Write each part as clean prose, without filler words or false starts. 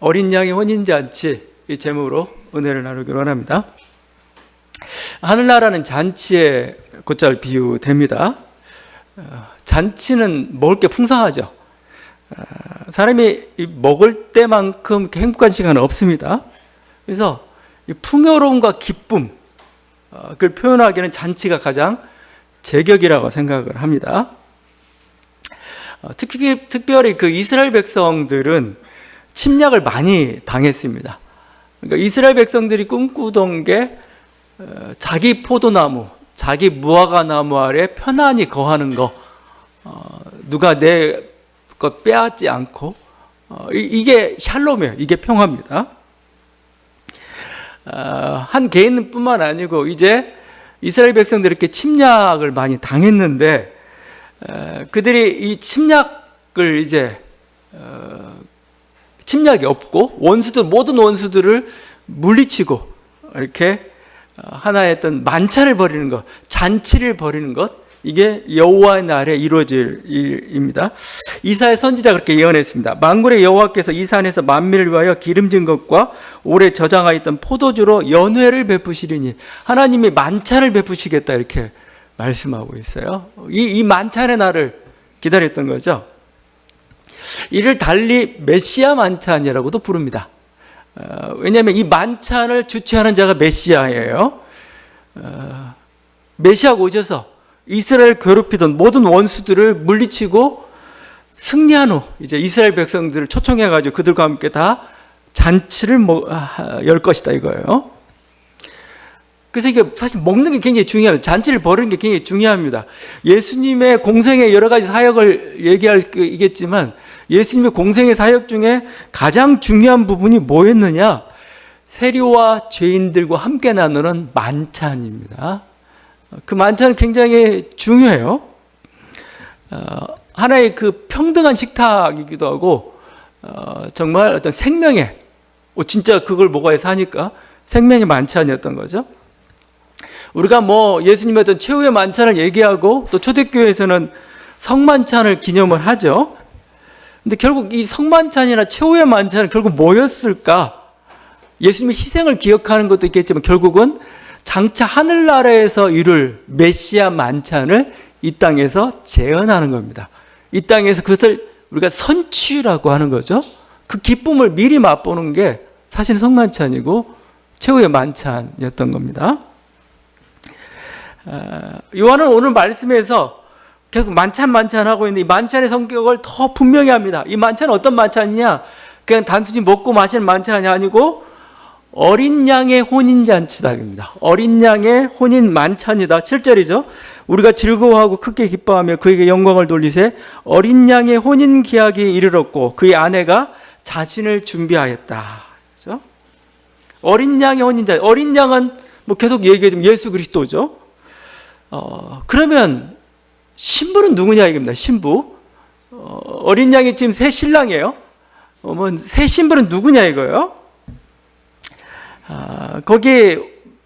어린 양의 혼인잔치 이 제목으로 은혜를 나누기로 합니다. 하늘나라는 잔치에 곧잘 비유됩니다. 잔치는 먹을 게 풍성하죠. 사람이 먹을 때만큼 행복한 시간은 없습니다. 그래서 이 풍요로움과 기쁨 그걸 표현하기에는 잔치가 가장 제격이라고 생각을 합니다. 특별히 그 이스라엘 백성들은 침략을 많이 당했습니다. 그러니까 이스라엘 백성들이 꿈꾸던 게 자기 포도나무, 자기 무화과 나무 아래 편안히 거하는 거, 누가 내 것 빼앗지 않고, 이게 샬롬이에요. 이게 평화입니다. 한 개인뿐만 아니고 이제 이스라엘 백성들이 이렇게 침략을 많이 당했는데 그들이 이 침략을 이제 침략이 없고 모든 원수들을 물리치고 이렇게 하나의 어떤 만찬을 벌이는 것, 잔치를 벌이는 것, 이게 여호와의 날에 이루어질 일입니다. 이사야 선지자가 그렇게 예언했습니다. 만군의 여호와께서 이 산에서 만민을 위하여 기름진 것과 오래 저장하여 있던 포도주로 연회를 베푸시리니, 하나님이 만찬을 베푸시겠다 이렇게 말씀하고 있어요. 이 만찬의 날을 기다렸던 거죠. 이를 달리 메시아 만찬이라고도 부릅니다. 왜냐하면 이 만찬을 주최하는 자가 메시아예요. 메시아가 오셔서 이스라엘 괴롭히던 모든 원수들을 물리치고 승리한 후 이제 이스라엘 백성들을 초청해가지고 그들과 함께 다 잔치를 열 것이다 이거예요. 그래서 이게 사실 먹는 게 굉장히 중요합니다. 잔치를 벌이는 게 굉장히 중요합니다. 예수님의 공생의 여러 가지 사역을 얘기하겠지만 예수님의 공생의 사역 중에 가장 중요한 부분이 뭐였느냐? 세리와 죄인들과 함께 나누는 만찬입니다. 그 만찬은 굉장히 중요해요. 하나의 그 평등한 식탁이기도 하고 정말 어떤 생명의 진짜 그걸 먹어야 하니까 생명의 만찬이었던 거죠. 우리가 예수님의 어떤 최후의 만찬을 얘기하고 또 초대교회에서는 성만찬을 기념을 하죠. 근데 결국 이 성만찬이나 최후의 만찬은 결국 뭐였을까? 예수님의 희생을 기억하는 것도 있겠지만 결국은 장차 하늘나라에서 이룰 메시아 만찬을 이 땅에서 재현하는 겁니다. 이 땅에서 그것을 우리가 선취라고 하는 거죠. 그 기쁨을 미리 맛보는 게 사실 성만찬이고 최후의 만찬이었던 겁니다. 요한은 오늘 말씀에서 계속 만찬하고 있는데 이 만찬의 성격을 더 분명히 합니다. 이 만찬은 어떤 만찬이냐? 그냥 단순히 먹고 마시는 만찬이 아니고 어린 양의 혼인잔치다입니다. 어린 양의 혼인 만찬이다. 7절이죠. 우리가 즐거워하고 크게 기뻐하며 그에게 영광을 돌리세 어린 양의 혼인 기약이 이르렀고 그의 아내가 자신을 준비하였다. 그렇죠? 어린 양의 혼인잔치. 어린 양은 계속 얘기해주면 예수 그리스도죠. 그러면 신부는 누구냐 이겁니다. 신부. 어린 양이 지금 새 신랑이에요. 새 신부는 누구냐 이거예요. 거기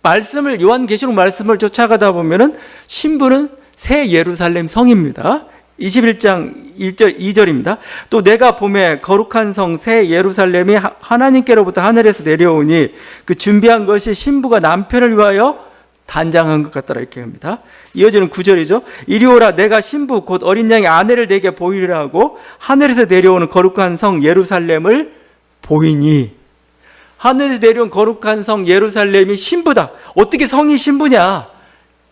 말씀을 요한계시록 말씀을 쫓아가다 보면은 신부는 새 예루살렘 성입니다. 21장 1절 2절입니다. 또 내가 봄에 거룩한 성 새 예루살렘이 하나님께로부터 하늘에서 내려오니 그 준비한 것이 신부가 남편을 위하여 단장한 것 같더라 이렇게 합니다. 이어지는 9절이죠. 이리 오라 내가 신부 곧 어린 양의 아내를 내게 보이리라 하고 하늘에서 내려오는 거룩한 성 예루살렘을 보이니, 하늘에서 내려온 거룩한 성 예루살렘이 신부다. 어떻게 성이 신부냐?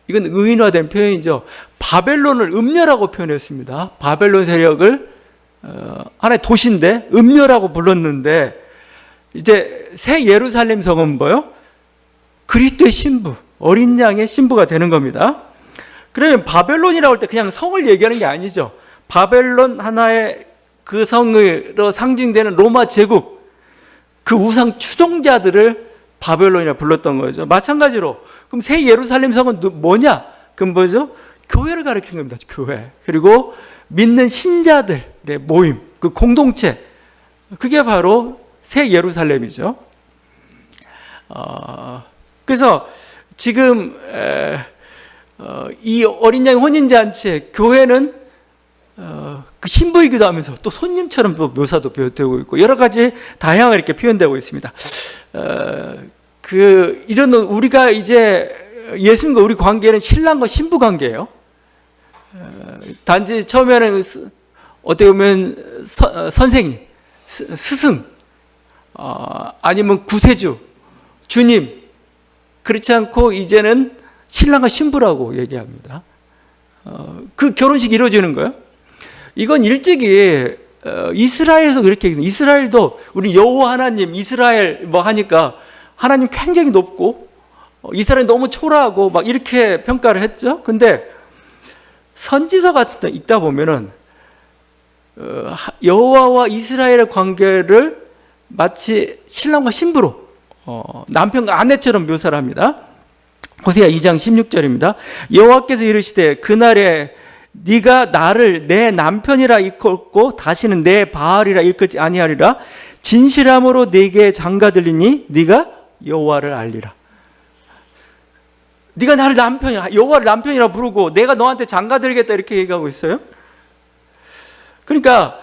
이건 의인화된 표현이죠. 바벨론을 음녀라고 표현했습니다. 바벨론 세력을 하나의 도시인데 음녀라고 불렀는데 이제 새 예루살렘 성은 뭐요? 그리스도의 신부, 어린 양의 신부가 되는 겁니다. 그러면 바벨론이라고 할 때 그냥 성을 얘기하는 게 아니죠. 바벨론 하나의 그 성으로 상징되는 로마 제국, 그 우상 추종자들을 바벨론이라 불렀던 거죠. 마찬가지로 그럼 새 예루살렘 성은 뭐냐? 그럼 뭐죠? 교회를 가리키는 겁니다. 교회. 그리고 믿는 신자들의 모임, 그 공동체, 그게 바로 새 예루살렘이죠. 그래서 지금 이 어린 양 혼인잔치에 교회는 그 신부이기도 하면서 또 손님처럼 또 묘사도 되고 있고 여러 가지 다양하게 이렇게 표현되고 있습니다. 이런 우리가 이제 예수님과 우리 관계는 신랑과 신부 관계예요. 단지 처음에는 어떻게 보면 선생님, 스승, 아니면 구세주, 주님, 그렇지 않고 이제는 신랑과 신부라고 얘기합니다. 그 결혼식이 이루어지는 거예요. 이건 일찍이 이스라엘에서 그렇게 얘기해요. 이스라엘도 우리 여호와 하나님, 이스라엘 뭐 하니까 하나님 굉장히 높고 이스라엘 너무 초라하고 막 이렇게 평가를 했죠. 근데 선지서 같은 데 읽다 보면은 여호와와 이스라엘의 관계를 마치 신랑과 신부로 남편과 아내처럼 묘사를 합니다. 호세아 2장 16절입니다. 여호와께서 이르시되 그날에 네가 나를 내 남편이라 일컫고 다시는 내 바알이라 일컫지 아니하리라. 진실함으로 네게 장가 들리니 네가 여호와를 알리라. 네가 나를 남편이야, 여호와를 남편이라 부르고 내가 너한테 장가 들겠다 이렇게 얘기하고 있어요. 그러니까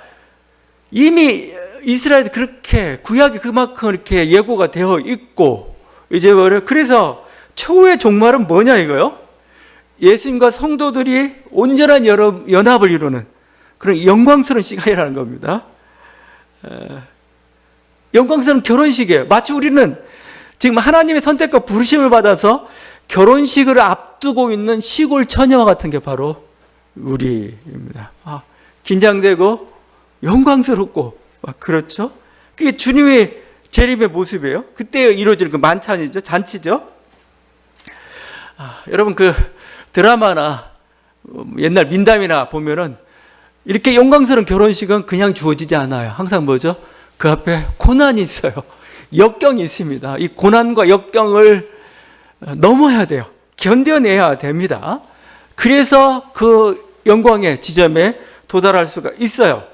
이미 이스라엘도 그렇게 구약이 그만큼 이렇게 예고가 되어 있고 이제 그래서 최후의 종말은 뭐냐 이거요? 예수님과 성도들이 온전한 연합을 이루는 그런 영광스러운 시간이라는 겁니다. 영광스러운 결혼식이에요. 마치 우리는 지금 하나님의 선택과 부르심을 받아서 결혼식을 앞두고 있는 시골 처녀와 같은 게 바로 우리입니다. 긴장되고 영광스럽고 그렇죠? 그게 주님의 재림의 모습이에요. 그때 이루어지는 그 만찬이죠, 잔치죠. 여러분 그 드라마나 옛날 민담이나 보면은 이렇게 영광스러운 결혼식은 그냥 주어지지 않아요. 항상 뭐죠? 그 앞에 고난이 있어요. 역경이 있습니다. 이 고난과 역경을 넘어야 돼요. 견뎌내야 됩니다. 그래서 그 영광의 지점에 도달할 수가 있어요.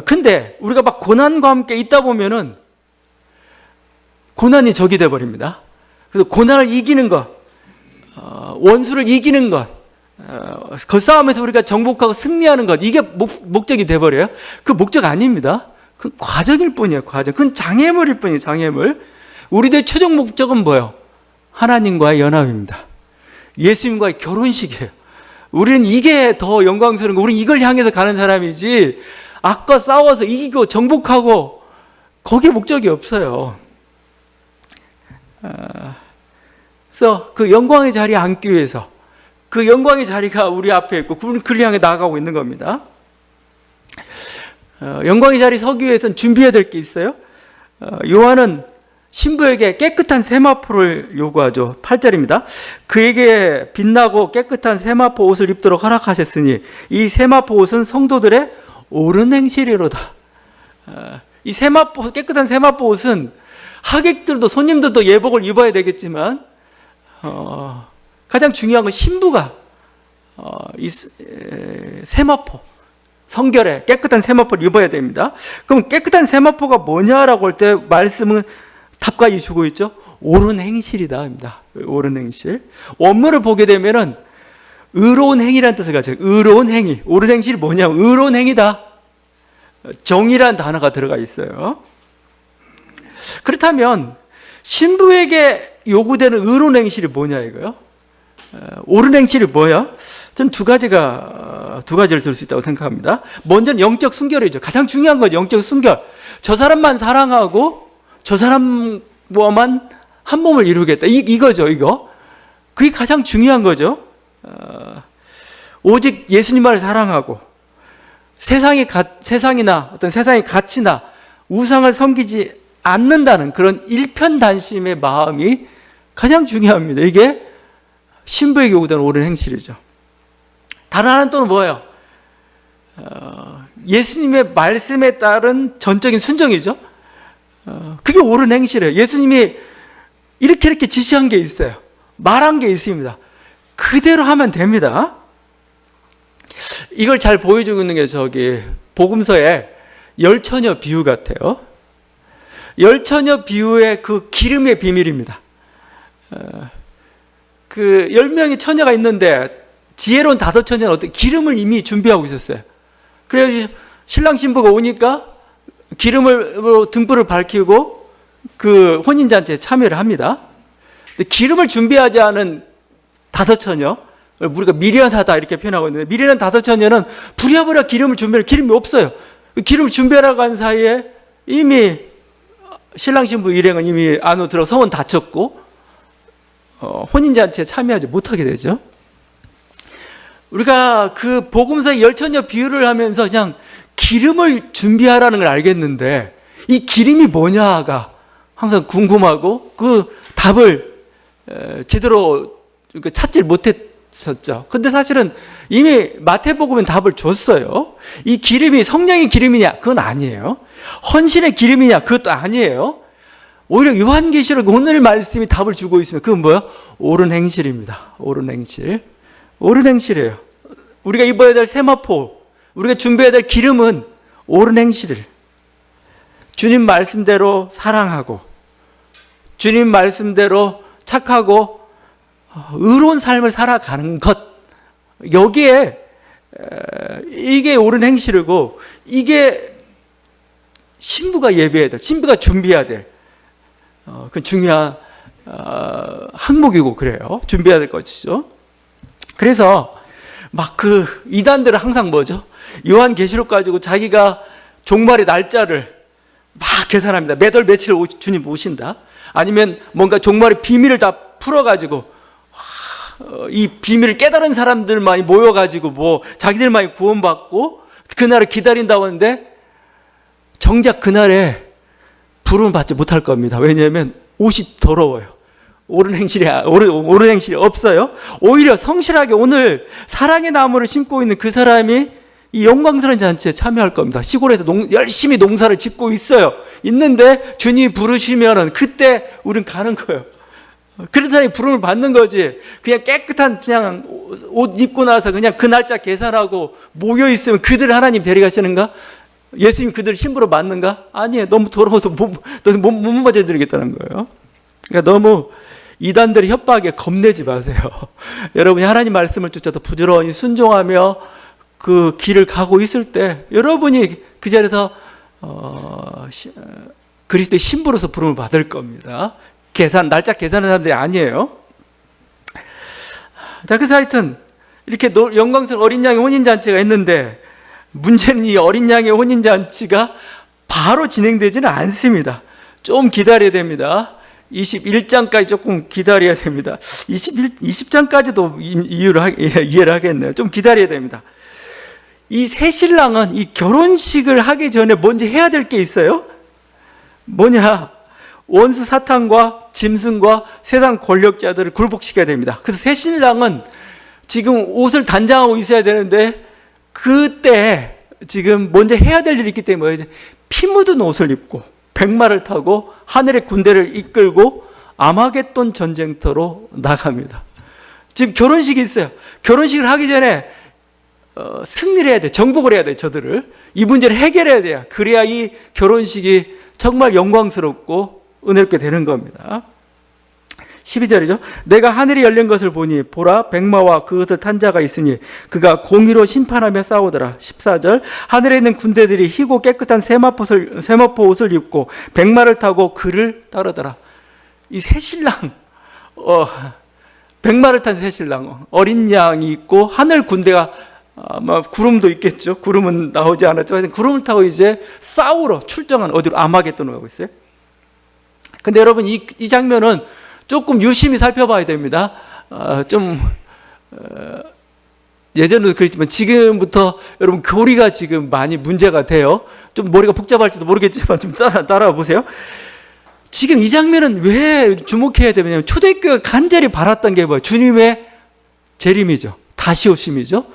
근데 우리가 막 고난과 함께 있다 보면은 고난이 적이 돼버립니다. 그래서 고난을 이기는 것, 원수를 이기는 것, 그 싸움에서 우리가 정복하고 승리하는 것, 이게 목적이 돼버려요. 그 목적 아닙니다. 그 과정일 뿐이에요. 과정. 그건 장애물일 뿐이에요. 장애물. 우리들의 최종 목적은 뭐예요? 하나님과의 연합입니다. 예수님과의 결혼식이에요. 우리는 이게 더 영광스러운 거, 우리는 이걸 향해서 가는 사람이지 악과 싸워서 이기고 정복하고 거기에 목적이 없어요. 그래서 그 영광의 자리에 앉기 위해서 그 영광의 자리가 우리 앞에 있고 우리는 그를 향해 나아가고 있는 겁니다. 영광의 자리에 서기 위해서는 준비해야 될 게 있어요. 요한은 신부에게 깨끗한 세마포를 요구하죠. 8절입니다. 그에게 빛나고 깨끗한 세마포 옷을 입도록 허락하셨으니 이 세마포 옷은 성도들의 옳은 행실이로다. 이 세마포, 깨끗한 세마포 옷은 하객들도 손님들도 예복을 입어야 되겠지만 가장 중요한 건 신부가 이 세마포, 성결에 깨끗한 세마포를 입어야 됩니다. 그럼 깨끗한 세마포가 뭐냐라고 할 때 말씀은 답까지 주고 있죠. 옳은 행실이다 입니다. 옳은 행실. 원문을 보게 되면은 의로운 행위라는 뜻을 가져요. 의로운 행위. 옳은 행실이 뭐냐면 의로운 행위다. 정의라는 단어가 들어가 있어요. 그렇다면 신부에게 요구되는 의로운 행실이 뭐냐 이거요? 옳은 행실이 뭐야? 전 두 가지를 들 수 있다고 생각합니다. 먼저는 영적 순결이죠. 가장 중요한 거죠. 영적 순결. 저 사람만 사랑하고 저 사람과만 한 몸을 이루겠다. 이거죠, 이거. 그게 가장 중요한 거죠. 오직 예수님만을 사랑하고 세상이나 어떤 세상의 가치나 우상을 섬기지 않는다는 그런 일편단심의 마음이 가장 중요합니다. 이게 신부에게 요구되는 옳은 행실이죠. 다른 하나는 또 뭐예요? 예수님의 말씀에 따른 전적인 순종이죠. 그게 옳은 행실이에요. 예수님이 이렇게 지시한 게 있어요. 말한 게 있습니다. 그대로 하면 됩니다. 이걸 잘 보여주고 있는 게 복음서의 열처녀 비유 같아요. 열처녀 비유의 그 기름의 비밀입니다. 그 10명의 처녀가 있는데 지혜로운 5처녀는 어떻게 기름을 이미 준비하고 있었어요. 그래서 신랑 신부가 오니까 기름을 등불을 밝히고 그 혼인잔치에 참여를 합니다. 근데 기름을 준비하지 않은 다섯 처녀, 우리가 미련하다 이렇게 표현하고 있는데, 미련한 다섯 처녀는 부랴부랴 기름을 준비할 기름이 없어요. 기름을 준비하러 간 사이에 이미 신랑 신부 일행은 이미 안으로 들어 성은 닫혔고 혼인잔치에 참여하지 못하게 되죠. 우리가 그 복음서의 열처녀 비유를 하면서 그냥 기름을 준비하라는 걸 알겠는데 이 기름이 뭐냐가 항상 궁금하고 그 답을 제대로 찾질 못했었죠. 근데 사실은 이미 마태복음은 답을 줬어요. 이 기름이 성령의 기름이냐? 그건 아니에요. 헌신의 기름이냐? 그것도 아니에요. 오히려 요한계시록 오늘 말씀이 답을 주고 있으면 그건 뭐예요? 옳은 행실입니다. 옳은 행실. 옳은 행실이에요. 우리가 입어야 될 세마포, 우리가 준비해야 될 기름은 옳은 행실을, 주님 말씀대로 사랑하고 주님 말씀대로 착하고 의로운 삶을 살아가는 것, 여기에 이게 옳은 행실이고 이게 신부가 예배해야 될, 신부가 준비해야 될 그 중요한 항목이고 그래요. 준비해야 될 것이죠. 그래서 막 그 이단들은 항상 뭐죠? 요한계시록 가지고 자기가 종말의 날짜를 막 계산합니다. 몇 월 며칠 주님 오신다. 아니면 뭔가 종말의 비밀을 다 풀어가지고 이 비밀을 깨달은 사람들만이 모여가지고 뭐 자기들만이 구원받고 그날을 기다린다고 하는데 정작 그날에 부름을 받지 못할 겁니다. 왜냐하면 옷이 더러워요. 옳은 행실이 없어요. 오히려 성실하게 오늘 사랑의 나무를 심고 있는 그 사람이 이 영광스러운 잔치에 참여할 겁니다. 시골에서 열심히 농사를 짓고 있는데 주님이 부르시면은 그때 우린 가는 거예요. 그런 사람이 부름을 받는 거지. 그냥 깨끗한 그냥 옷 입고 나서 그냥 그 날짜 계산하고 모여 있으면 그들 하나님 데려가시는가? 예수님 그들 신부로 맞는가? 아니에요. 너무 더러워서 못 맞아드리겠다는 거예요. 그러니까 너무 이단들의 협박에 겁내지 마세요. 여러분이 하나님 말씀을 쫓아서 부지런히 순종하며 그 길을 가고 있을 때 여러분이 그 자리에서 그리스도의 신부로서 부름을 받을 겁니다. 날짜 계산하는 사람들이 아니에요. 자, 그래서 하여튼 이렇게 영광스러운 어린 양의 혼인잔치가 있는데 문제는 이 어린 양의 혼인잔치가 바로 진행되지는 않습니다. 좀 기다려야 됩니다. 21장까지 조금 기다려야 됩니다. 20장까지도 이해를 하겠네요. 좀 기다려야 됩니다. 이 새 신랑은 이 결혼식을 하기 전에 먼저 해야 될 게 있어요. 뭐냐? 원수 사탄과 짐승과 세상 권력자들을 굴복시켜야 됩니다. 그래서 새 신랑은 지금 옷을 단장하고 있어야 되는데 그때 지금 먼저 해야 될 일이 있기 때문에 피 묻은 옷을 입고 백마를 타고 하늘의 군대를 이끌고 아마겟돈 전쟁터로 나갑니다. 지금 결혼식이 있어요. 결혼식을 하기 전에 승리를 해야 돼. 정복을 해야 돼. 저들을. 이 문제를 해결해야 돼요. 그래야 이 결혼식이 정말 영광스럽고 은혜롭게 되는 겁니다. 12절이죠. 내가 하늘이 열린 것을 보니 보라 백마와 그것을 탄 자가 있으니 그가 공의로 심판하며 싸우더라. 14절. 하늘에 있는 군대들이 희고 깨끗한 세마포 옷을 입고 백마를 타고 그를 따르더라. 이 새 신랑, 백마를 탄 새 신랑, 어린 양이 있고 하늘 군대가 아마 구름도 있겠죠. 구름은 나오지 않았죠. 구름을 타고 이제 싸우러 출정한 어디로 아마겟돈으로 가고 있어요. 근데 여러분 이 장면은 조금 유심히 살펴봐야 됩니다. 예전에도 그랬지만 지금부터 여러분 교리가 지금 많이 문제가 돼요. 좀 머리가 복잡할지도 모르겠지만 좀 따라와 보세요. 지금 이 장면은 왜 주목해야 되냐면 초대교회가 간절히 바랐던 게 뭐예요? 주님의 재림이죠. 다시 오심이죠.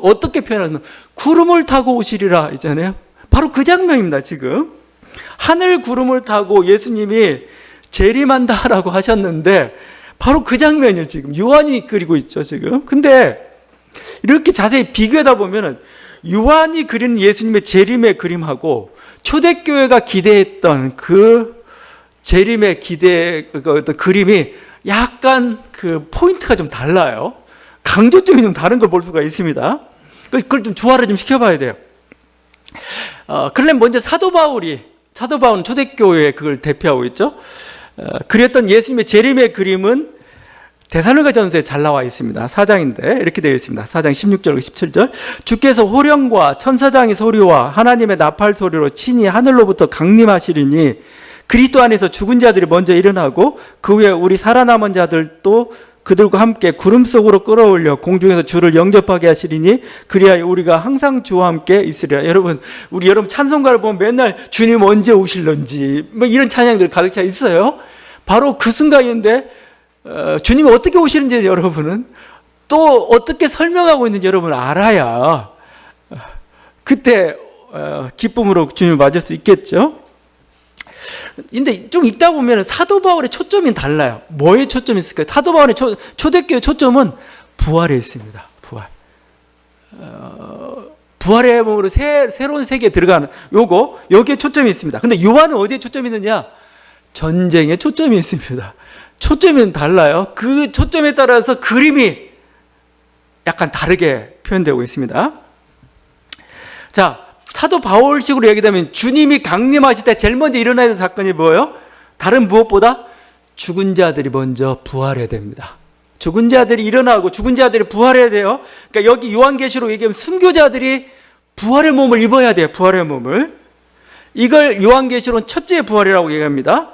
어떻게 표현하면 구름을 타고 오시리라 있잖아요. 바로 그 장면입니다. 지금 하늘 구름을 타고 예수님이 재림한다라고 하셨는데 바로 그 장면이에요. 지금 요한이 그리고 있죠. 지금 근데 이렇게 자세히 비교하다 보면은 요한이 그리는 예수님의 재림의 그림하고 초대교회가 기대했던 그 재림의 어떤 그림이 약간 그 포인트가 좀 달라요. 강조점이 좀 다른 걸 볼 수가 있습니다. 그걸 좀 조화를 좀 시켜봐야 돼요. 그런데 먼저 사도 바울은 초대교회 그걸 대표하고 있죠. 그렸던 예수님의 재림의 그림은 데살로니가전서에 잘 나와 있습니다. 4장인데 이렇게 되어 있습니다. 4장 16절 17절 주께서 호령과 천사장의 소리와 하나님의 나팔 소리로 친히 하늘로부터 강림하시리니 그리스도 안에서 죽은 자들이 먼저 일어나고 그 후에 우리 살아남은 자들도 그들과 함께 구름 속으로 끌어올려 공중에서 주를 영접하게 하시리니 그리하여 우리가 항상 주와 함께 있으리라. 여러분 찬송가를 보면 맨날 주님 언제 오실런지 뭐 이런 찬양들 가득 차 있어요. 바로 그 순간인데 주님이 어떻게 오시는지 여러분은 또 어떻게 설명하고 있는지 여러분 알아야 그때 기쁨으로 주님을 맞을 수 있겠죠. 근데 좀 읽다 보면 사도 바울의 초점이 달라요. 뭐에 초점이 있을까요? 사도 바울의 초대교회 초점은 부활에 있습니다. 부활의 몸으로 새로운 세계에 들어가는 여기에 초점이 있습니다. 근데 요한은 어디에 초점이 있느냐? 전쟁에 초점이 있습니다. 초점이 달라요. 그 초점에 따라서 그림이 약간 다르게 표현되고 있습니다. 자, 사도 바울식으로 얘기하면 주님이 강림하실 때 제일 먼저 일어나야 되는 사건이 뭐예요? 다른 무엇보다 죽은 자들이 먼저 부활해야 됩니다. 죽은 자들이 일어나고 죽은 자들이 부활해야 돼요. 그러니까 여기 요한계시록 얘기하면 순교자들이 부활의 몸을 입어야 돼요. 부활의 몸을. 이걸 요한계시록은 첫째 부활이라고 얘기합니다.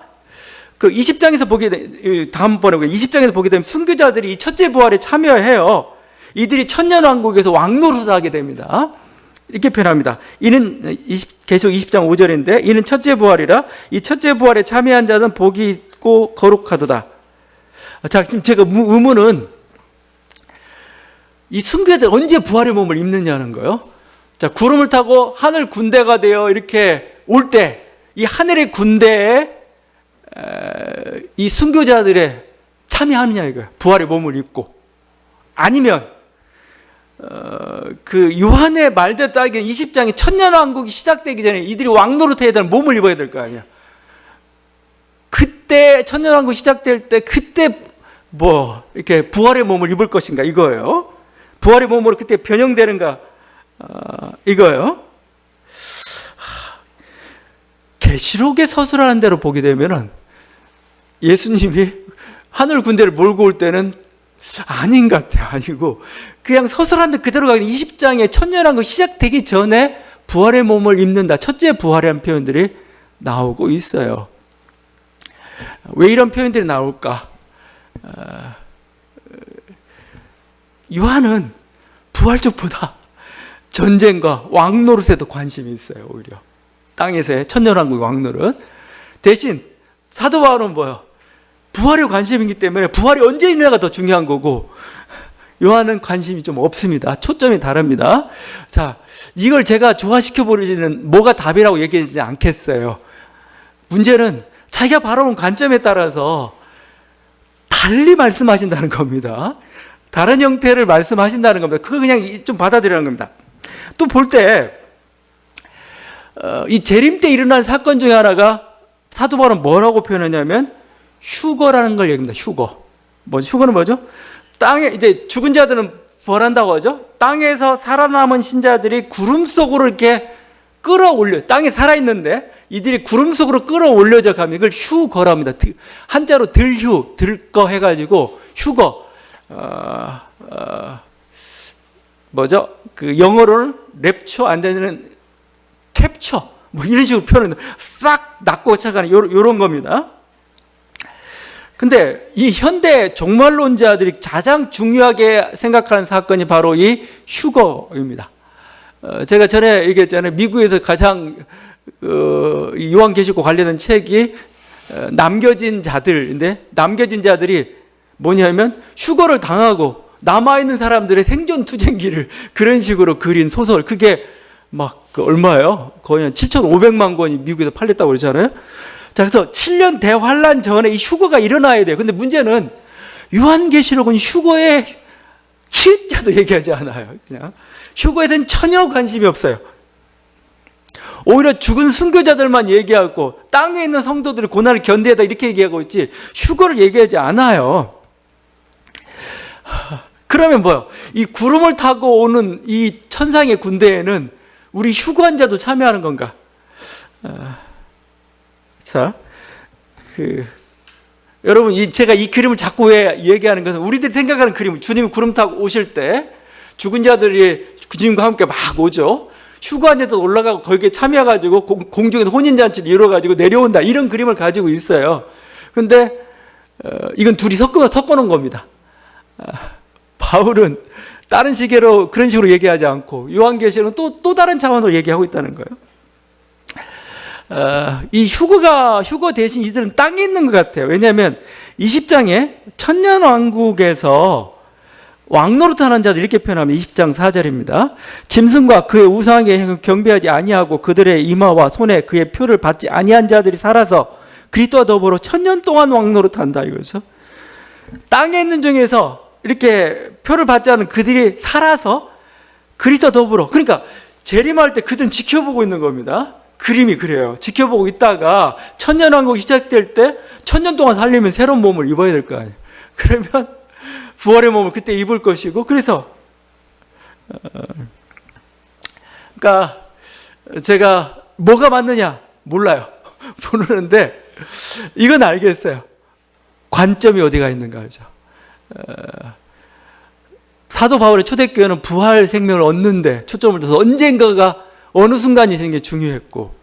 그 20장에서 다음번에 20장에서 보게 되면 순교자들이 이 첫째 부활에 참여해요. 이들이 천년왕국에서 왕노릇을 하게 됩니다. 이렇게 표현합니다. 이는 계속 20장 5절인데 이는 첫째 부활이라 이 첫째 부활에 참여한 자는 복이 있고 거룩하도다. 자, 지금 제가 의문은 이 순교자들 언제 부활의 몸을 입느냐는 거예요. 자, 구름을 타고 하늘 군대가 되어 이렇게 올 때 이 하늘의 군대에 이 순교자들의 참여하느냐 이거예요. 부활의 몸을 입고. 아니면 그 요한의 말대로 따지면 20장에 천년왕국이 시작되기 전에 이들이 왕노릇해야 되는 몸을 입어야 될 거 아니야. 그때 천년왕국 시작될 때 그때 뭐 이렇게 부활의 몸을 입을 것인가 이거예요. 부활의 몸으로 그때 변형되는가 이거예요. 계시록에 서술하는 대로 보게 되면은 예수님이 하늘 군대를 몰고 올 때는 아닌 것 같아요. 아니고 그냥 서술한 데 그대로 가는 20장에 천년왕국 시작되기 전에 부활의 몸을 입는다. 첫째 부활이라는 표현들이 나오고 있어요. 왜 이런 표현들이 나올까? 요한은 부활 쪽보다 전쟁과 왕노릇에도 관심이 있어요. 오히려 땅에서의 천년왕국 왕노릇. 대신 사도 바울은 뭐예요? 부활에 관심이기 때문에 부활이 언제 있느냐가 더 중요한 거고 요한은 관심이 좀 없습니다. 초점이 다릅니다. 자, 이걸 제가 조화시켜버리는 뭐가 답이라고 얘기하지 않겠어요. 문제는 자기가 바라본 관점에 따라서 달리 말씀하신다는 겁니다. 다른 형태를 말씀하신다는 겁니다. 그거 그냥 좀 받아들이라는 겁니다. 또 볼 때 이 재림 때 일어난 사건 중에 하나가 사도 바울은 뭐라고 표현하냐면 휴거라는 걸 얘기합니다. 휴거는 뭐죠? 땅에 이제 죽은 자들은 부활한다고 하죠. 땅에서 살아남은 신자들이 구름 속으로 이렇게 땅에 살아있는데 이들이 구름 속으로 끌어올려져 가면 이걸 휴거랍니다. 한자로 들거 해가지고 휴거. 뭐죠? 그 영어로는 랩처 안 되는 캡처 뭐 이런 식으로 표현을 싹 낚고 차가는 요런 겁니다. 근데 이 현대 종말론자들이 가장 중요하게 생각하는 사건이 바로 이 휴거입니다. 제가 전에 얘기했잖아요. 미국에서 가장 요한계시록 관련된 책이 남겨진 자들인데 남겨진 자들이 뭐냐면 휴거를 당하고 남아있는 사람들의 생존 투쟁기를 그런 식으로 그린 소설. 그게 막 얼마예요? 거의 한 7,500만 권이 미국에서 팔렸다고 그러잖아요. 자, 그래서 7년 대환란 전에 이 휴거가 일어나야 돼요. 근데 문제는 요한계시록은 휴거의 희자도 얘기하지 않아요. 그냥 휴거에 대한 전혀 관심이 없어요. 오히려 죽은 순교자들만 얘기하고 땅에 있는 성도들의 고난을 견뎌야 다 이렇게 얘기하고 있지 휴거를 얘기하지 않아요. 그러면 뭐요? 이 구름을 타고 오는 이 천상의 군대에는 우리 휴관자도 참여하는 건가? 자, 여러분, 제가 이 그림을 자꾸 왜 얘기하는 것은 우리들이 생각하는 그림, 주님이 구름 타고 오실 때 죽은 자들이 주님과 함께 막 오죠. 휴관에도 올라가고 거기에 참여해가지고 공중에서 혼인잔치를 이루어가지고 내려온다. 이런 그림을 가지고 있어요. 근데 이건 둘이 섞어놓은 겁니다. 바울은 다른 시계로 그런 식으로 얘기하지 않고 요한계시록은 또 다른 차원으로 얘기하고 있다는 거예요. 이 휴거 대신 이들은 땅에 있는 것 같아요. 왜냐하면 20장에 천년왕국에서 왕노릇하는 자들 이렇게 표현하면 20장 4절입니다. 짐승과 그의 우상에 경배하지 아니하고 그들의 이마와 손에 그의 표를 받지 아니한 자들이 살아서 그리스도와 더불어 천년 동안 왕노릇한다 이거죠. 땅에 있는 중에서 이렇게 표를 받지 않은 그들이 살아서 그리스도와 더불어, 그러니까 재림할 때 그들은 지켜보고 있는 겁니다. 그림이 그래요. 지켜보고 있다가 천년왕국이 시작될 때 천년 동안 살려면 새로운 몸을 입어야 될 거 아니에요. 그러면 부활의 몸을 그때 입을 것이고, 그래서 그러니까 제가 뭐가 맞느냐 몰라요. 모르는데 이건 알겠어요. 관점이 어디가 있는가 하죠. 사도 바울의 초대교회는 부활 생명을 얻는데 초점을 둬서 언젠가가 어느 순간이 되는 게 중요했고,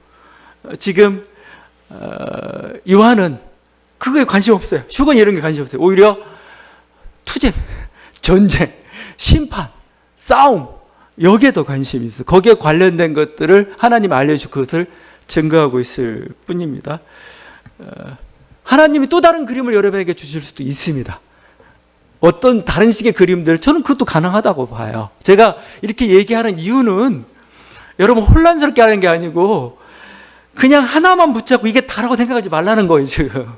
지금 요한은 그거에 관심 없어요. 휴건 이런 게 관심 없어요. 오히려 투쟁, 전쟁, 심판, 싸움, 여기에 더 관심이 있어요. 거기에 관련된 것들을 하나님 알려주고 그것을 증거하고 있을 뿐입니다. 하나님이 또 다른 그림을 여러분에게 주실 수도 있습니다. 어떤 다른 식의 그림들, 저는 그것도 가능하다고 봐요. 제가 이렇게 얘기하는 이유는 여러분 혼란스럽게 하는 게 아니고 그냥 하나만 붙잡고 이게 다라고 생각하지 말라는 거예요, 지금.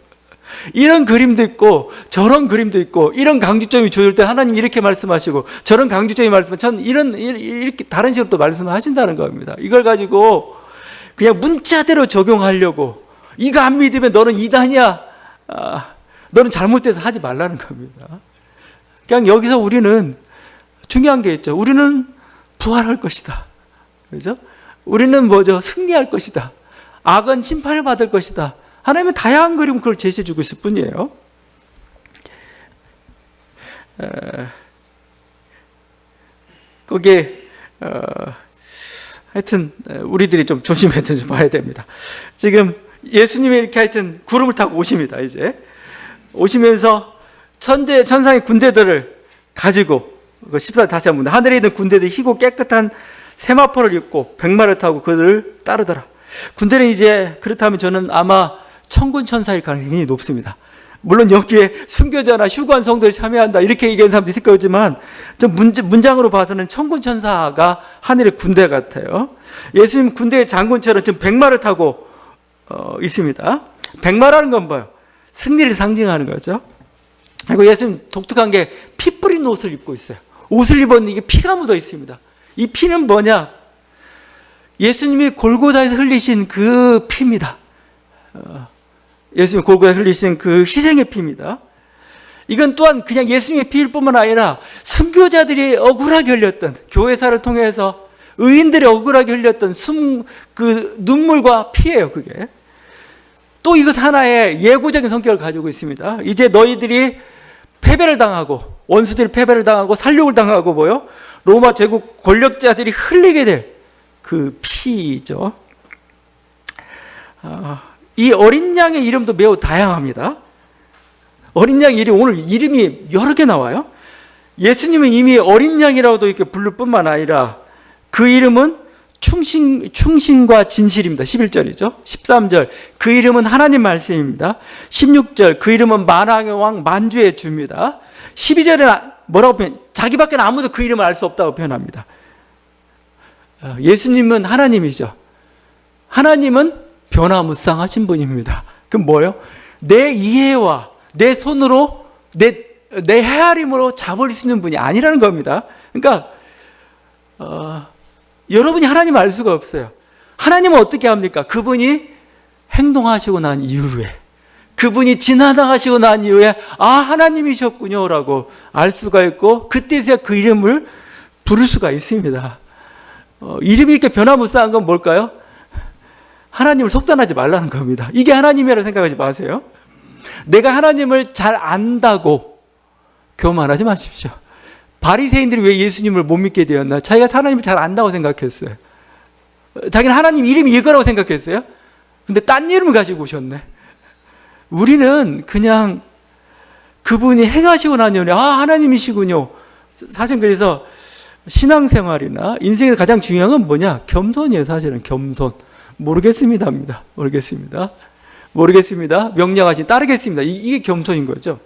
이런 그림도 있고 저런 그림도 있고, 이런 강조점이 조율 때 하나님 이렇게 말씀하시고 저런 강조점이 말씀하시고, 전 이렇게 다른 식으로 또 말씀하신다는 겁니다. 이걸 가지고 그냥 문자대로 적용하려고, 이거 안 믿으면 너는 이단이야, 너는 잘못돼서 하지 말라는 겁니다. 그냥 여기서 우리는 중요한 게 있죠. 우리는 부활할 것이다. 그죠? 우리는 뭐죠? 승리할 것이다. 악은 심판을 받을 것이다. 하나님은 다양한 그림 그걸 제시해 주고 있을 뿐이에요. 거기에 하여튼 우리들이 좀 조심해서 좀 봐야 됩니다. 지금 예수님이 이렇게 하여튼 구름을 타고 오십니다. 이제 오시면서 천상의 군대들을 가지고, 14절 다시 한번, 하늘에 있는 군대들이 희고 깨끗한 세마포를 입고 백마를 타고 그들을 따르더라. 군대는 이제 그렇다면 저는 아마 천군 천사일 가능성이 높습니다. 물론 여기에 순교자나 휴관 성도들이 참여한다 이렇게 얘기하는 사람도 있을 거지만, 좀 문장으로 봐서는 천군 천사가 하늘의 군대 같아요. 예수님 군대의 장군처럼 지금 백마를 타고 있습니다. 백마라는 건 뭐예요? 승리를 상징하는 거죠. 그리고 예수님 독특한 게 피 뿌린 옷을 입고 있어요. 옷을 입었는데 이게 피가 묻어 있습니다. 이 피는 뭐냐? 예수님이 골고다에서 흘리신 그 피입니다. 예수님이 골고다에서 흘리신 그 희생의 피입니다. 이건 또한 그냥 예수님의 피일 뿐만 아니라 순교자들이 억울하게 흘렸던, 교회사를 통해서 의인들이 억울하게 흘렸던 그 눈물과 피예요, 그게. 또 이것 하나의 예고적인 성격을 가지고 있습니다. 이제 너희들이 패배를 당하고, 원수들이 패배를 당하고 살육을 당하고 뭐요? 로마 제국 권력자들이 흘리게 될 그 피죠. 이 어린 양의 이름도 매우 다양합니다. 어린 양 이름, 오늘 이름이 여러 개 나와요. 예수님은 이미 어린 양이라고도 이렇게 부를 뿐만 아니라 그 이름은 충신과 진실입니다. 11절이죠. 13절 그 이름은 하나님 말씀입니다. 16절 그 이름은 만왕의 왕 만주의 주입니다. 12절에는 뭐라고 표현? 자기밖에 아무도 그 이름을 알 수 없다고 표현합니다. 예수님은 하나님이죠. 하나님은 변화무쌍하신 분입니다. 그럼 뭐예요? 내 이해와 내 손으로 내 헤아림으로 잡을 수 있는 분이 아니라는 겁니다. 그러니까 여러분이 하나님을 알 수가 없어요. 하나님은 어떻게 합니까? 그분이 행동하시고 난 이후에, 그분이 지나가시고 난 이후에 하나님이셨군요 라고 알 수가 있고, 그때서야 그 이름을 부를 수가 있습니다. 이름이 이렇게 변화무쌍한 건 뭘까요? 하나님을 속단하지 말라는 겁니다. 이게 하나님이라고 생각하지 마세요. 내가 하나님을 잘 안다고 교만하지 마십시오. 바리새인들이 왜 예수님을 못 믿게 되었나? 자기가 하나님을 잘 안다고 생각했어요. 자기는 하나님 이름이 이거라고 생각했어요. 근데 딴 이름을 가지고 오셨네. 우리는 그냥 그분이 행하시고 나니 하나님이시군요. 사실 그래서 신앙생활이나 인생에서 가장 중요한 건 뭐냐? 겸손이에요. 사실은 겸손. 모르겠습니다입니다. 모르겠습니다. 명령하신 따르겠습니다. 이게 겸손인 거죠.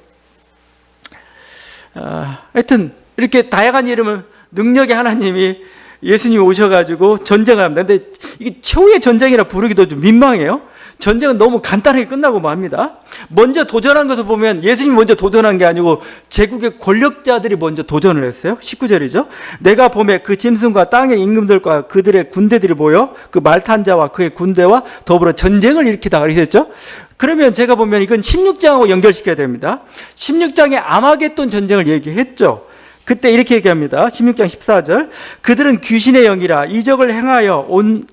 하여튼 이렇게 다양한 이름을 능력의 하나님이 예수님이 오셔가지고 전쟁을 합니다. 근데 이게 최후의 전쟁이라 부르기도 좀 민망해요. 전쟁은 너무 간단하게 끝나고 맙니다. 먼저 도전한 것을 보면 예수님이 먼저 도전한 게 아니고 제국의 권력자들이 먼저 도전을 했어요. 19절이죠. 내가 보매 그 짐승과 땅의 임금들과 그들의 군대들이 모여 그 말 탄 자와 그의 군대와 더불어 전쟁을 일으키다 그러셨죠. 그러면 제가 보면 이건 16장하고 연결시켜야 됩니다. 16장에 아마겟돈 전쟁을 얘기했죠. 그때 이렇게 얘기합니다. 16장 14절. 그들은 귀신의 영이라 이적을 행하여 온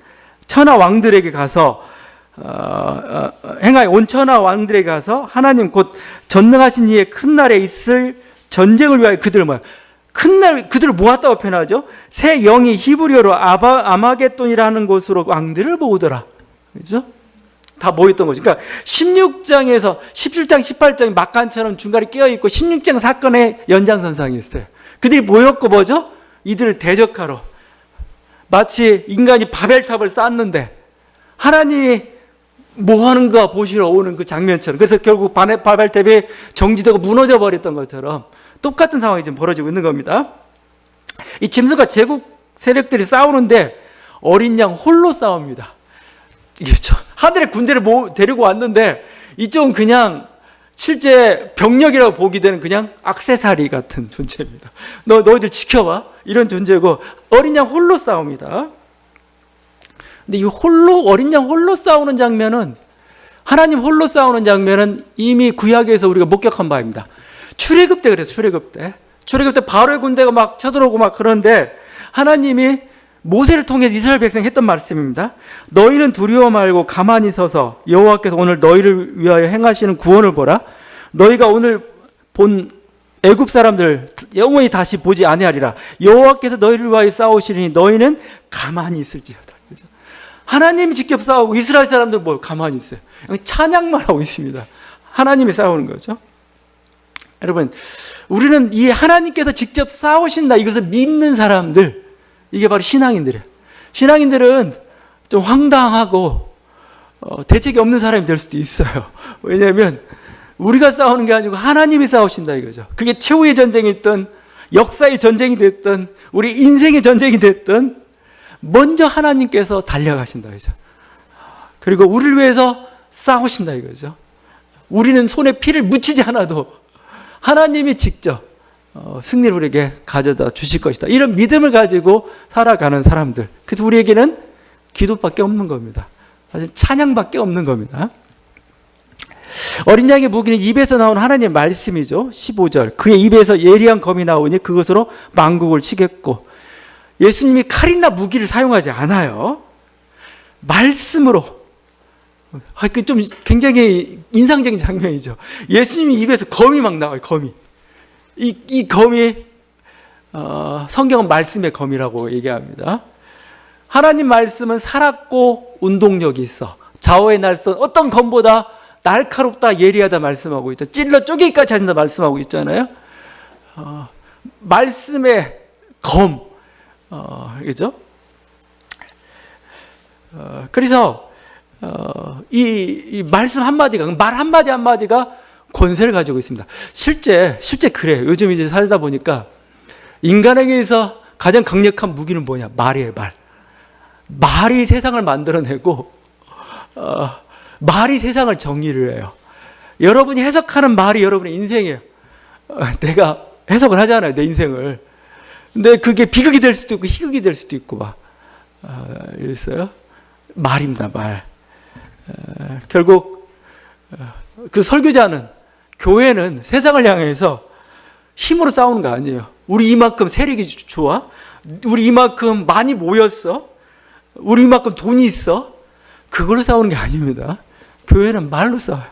천하 왕들에게 가서 온 천하 왕들에게 가서 하나님 곧 전능하신 이의 큰 날에 있을 전쟁을 위하여 큰 날 그들을 모았다고 표현하죠. 새 영이 히브리어로 아마겟돈이라는 곳으로 왕들을 모으더라. 그렇죠? 다 모였던 거죠. 그러니까 16장에서 17장, 18장이 막간처럼 중간에 끼어있고 16장 사건의 연장선상이 있어요. 그들이 모였고 뭐죠? 이들을 대적하러 마치 인간이 바벨탑을 쌓는데 하나님이 뭐 하는가 보시러 오는 그 장면처럼, 그래서 결국 바벨탑이 정지되고 무너져 버렸던 것처럼 똑같은 상황이 지금 벌어지고 있는 겁니다. 이 짐승과 제국 세력들이 싸우는데 어린 양 홀로 싸웁니다. 이게 하늘의 군대를 데리고 왔는데 이쪽은 그냥 실제 병력이라고 보기 되는 그냥 액세서리 같은 존재입니다. 너희들 지켜봐, 이런 존재고 어린 양 홀로 싸웁니다. 근데 이 어린 양 홀로 싸우는 장면은, 하나님 홀로 싸우는 장면은 이미 구약에서 우리가 목격한 바입니다. 출애굽 때 그래요. 출애굽 때 바로의 군대가 막 쳐들어오고 막 그러는데 하나님이 모세를 통해 이스라엘 백성 했던 말씀입니다. 너희는 두려워 말고 가만히 서서 여호와께서 오늘 너희를 위하여 행하시는 구원을 보라. 너희가 오늘 본 애굽 사람들 영원히 다시 보지 아니하리라. 여호와께서 너희를 위하여 싸우시리니 너희는 가만히 있을지어다. 하나님이 직접 싸우고 이스라엘 사람들 뭐 가만히 있어요. 찬양만 하고 있습니다. 하나님이 싸우는 거죠. 여러분, 우리는 이 하나님께서 직접 싸우신다, 이것을 믿는 사람들, 이게 바로 신앙인들이에요. 신앙인들은 좀 황당하고 대책이 없는 사람이 될 수도 있어요. 왜냐하면 우리가 싸우는 게 아니고 하나님이 싸우신다 이거죠. 그게 최후의 전쟁이 됐든 역사의 전쟁이 됐든 우리 인생의 전쟁이 됐든 먼저 하나님께서 달려가신다 이거죠. 그리고 우리를 위해서 싸우신다 이거죠. 우리는 손에 피를 묻히지 않아도 하나님이 직접 승리를 우리에게 가져다 주실 것이다. 이런 믿음을 가지고 살아가는 사람들. 그래서 우리에게는 기도밖에 없는 겁니다. 사실 찬양밖에 없는 겁니다. 어린 양의 무기는 입에서 나온 하나님의 말씀이죠. 15절. 그의 입에서 예리한 검이 나오니 그것으로 만국을 치겠고. 예수님이 칼이나 무기를 사용하지 않아요. 말씀으로. 좀 굉장히 인상적인 장면이죠. 예수님이 입에서 검이 막 나와요. 검이. 이 검이 성경은 말씀의 검이라고 얘기합니다. 하나님 말씀은 살았고 운동력이 있어. 좌우의 날선 어떤 검보다 날카롭다, 예리하다 말씀하고 있죠. 찔러 쪼개기까지 하신다 말씀하고 있잖아요. 말씀의 검, 그죠? 그래서 이 말씀 한마디가, 말 한마디가 권세를 가지고 있습니다. 실제 그래요. 요즘 이제 살다 보니까 인간에게서 가장 강력한 무기는 뭐냐? 말이에요, 말. 말이 세상을 만들어내고, 말이 세상을 정의를 해요. 여러분이 해석하는 말이 여러분의 인생이에요. 내가 해석을 하잖아요, 내 인생을. 근데 그게 비극이 될 수도 있고, 희극이 될 수도 있고, 막. 있어요? 말입니다, 말. 결국, 그 설교자는, 교회는 세상을 향해서 힘으로 싸우는 거 아니에요. 우리 이만큼 세력이 좋아? 우리 이만큼 많이 모였어? 우리 이만큼 돈이 있어? 그걸로 싸우는 게 아닙니다. 교회는 말로 싸워요.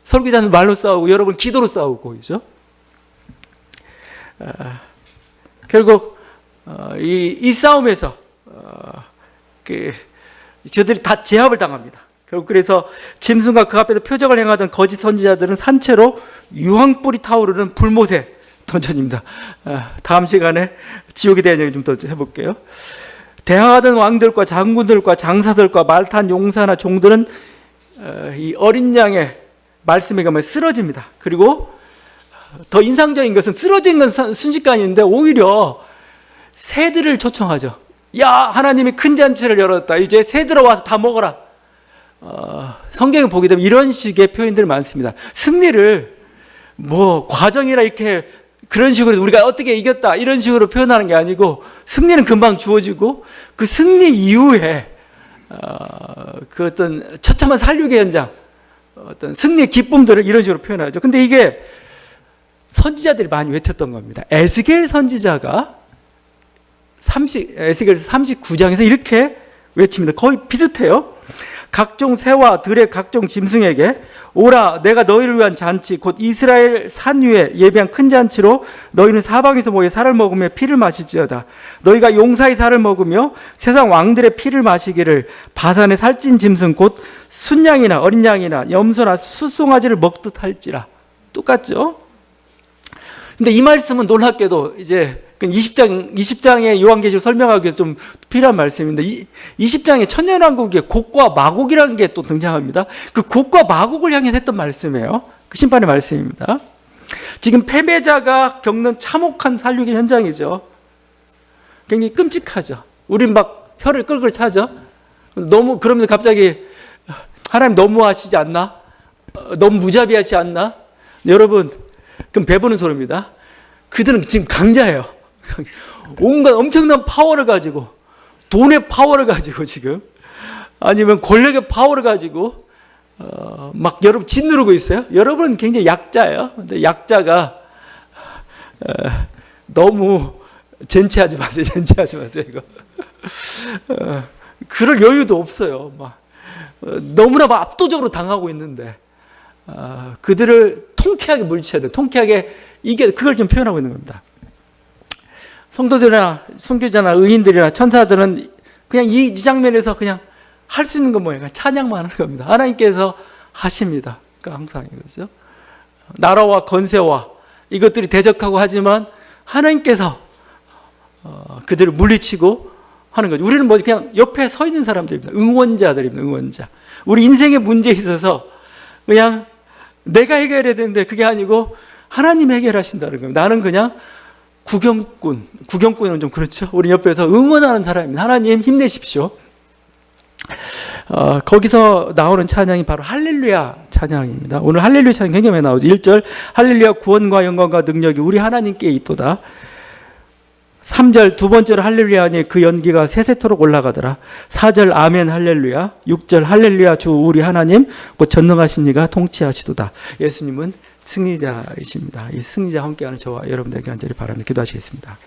설교자는 말로 싸우고 여러분 기도로 싸우고, 그죠? 결국 이 싸움에서 저들이 다 제압을 당합니다. 결국 그래서 짐승과 그 앞에서 표적을 행하던 거짓 선지자들은 산채로 유황불이 타오르는 불못에 던져집니다. 다음 시간에 지옥에 대한 얘기 좀 더 해볼게요. 대항하던 왕들과 장군들과 장사들과 말탄 용사나 종들은 이 어린 양의 말씀에 가면 쓰러집니다. 그리고 더 인상적인 것은 쓰러진 건 순식간인데 오히려 새들을 초청하죠. 야, 하나님이 큰 잔치를 열었다. 이제 새들아 와서 다 먹어라. 성경에 보게 되면 이런 식의 표현들이 많습니다. 승리를 뭐 과정이라 이렇게 그런 식으로 우리가 어떻게 이겼다 이런 식으로 표현하는 게 아니고, 승리는 금방 주어지고 그 승리 이후에 그 어떤 처참한 살육의 현장, 어떤 승리의 기쁨들을 이런 식으로 표현하죠. 근데 이게 선지자들이 많이 외쳤던 겁니다. 에스겔 선지자가 에스겔 39장에서 이렇게 외칩니다. 거의 비슷해요. 각종 새와 들의 각종 짐승에게 오라, 내가 너희를 위한 잔치 곧 이스라엘 산 위에 예비한 큰 잔치로 너희는 사방에서 모여 살을 먹으며 피를 마실지어다. 너희가 용사의 살을 먹으며 세상 왕들의 피를 마시기를 바산의 살찐 짐승 곧 순양이나 어린 양이나 염소나 숫송아지를 먹듯 할지라. 똑같죠? 근데 이 말씀은 놀랍게도 이제 20장의 요한계시록 설명하기 위해서 좀 필요한 말씀인데, 20장에 천년왕국의 곡과 마곡이라는 게 또 등장합니다. 그 곡과 마곡을 향해 했던 말씀이에요. 그 심판의 말씀입니다. 지금 패배자가 겪는 참혹한 살육의 현장이죠. 굉장히 끔찍하죠. 우린 막 혀를 끌끌 차죠. 그러면 갑자기 하나님 너무하시지 않나? 너무 무자비하지 않나? 여러분, 그럼 배부른 소리입니다. 그들은 지금 강자예요. 온갖 엄청난 파워를 가지고, 돈의 파워를 가지고 지금, 아니면 권력의 파워를 가지고 막 여러분 짓누르고 있어요. 여러분은 굉장히 약자예요. 근데 약자가 너무 젠체하지 마세요. 젠체하지 마세요. 이거 그럴 여유도 없어요. 막 너무나 막 압도적으로 당하고 있는데 그들을 통쾌하게 물리쳐야 돼. 통쾌하게 이게 그걸 좀 표현하고 있는 겁니다. 성도들이나 순교자나 의인들이나 천사들은 그냥 이 장면에서 그냥 할 수 있는 건 뭐예요? 찬양만 하는 겁니다. 하나님께서 하십니다. 그러니까 항상 이거죠. 나라와 건세와 이것들이 대적하고 하지만 하나님께서 그들을 물리치고 하는 거죠. 우리는 뭐 그냥 옆에 서 있는 사람들입니다. 응원자들입니다. 응원자. 우리 인생의 문제에 있어서 그냥 내가 해결해야 되는데 그게 아니고 하나님 해결하신다는 겁니다. 나는 그냥 구경꾼은 좀 그렇죠. 우리 옆에서 응원하는 사람입니다. 하나님 힘내십시오. 거기서 나오는 찬양이 바로 할렐루야 찬양입니다. 오늘 할렐루야 찬양 굉장히 많이 나오죠. 1절 할렐루야 구원과 영광과 능력이 우리 하나님께 있도다. 3절 두 번째로 할렐루야니 그 연기가 세세토록 올라가더라. 4절 아멘 할렐루야. 6절 할렐루야 주 우리 하나님 곧 전능하신 이가 통치하시도다. 예수님은 승리자이십니다. 이 승리자 함께하는 저와 여러분들에게 간절히 바랍니다. 기도하시겠습니다.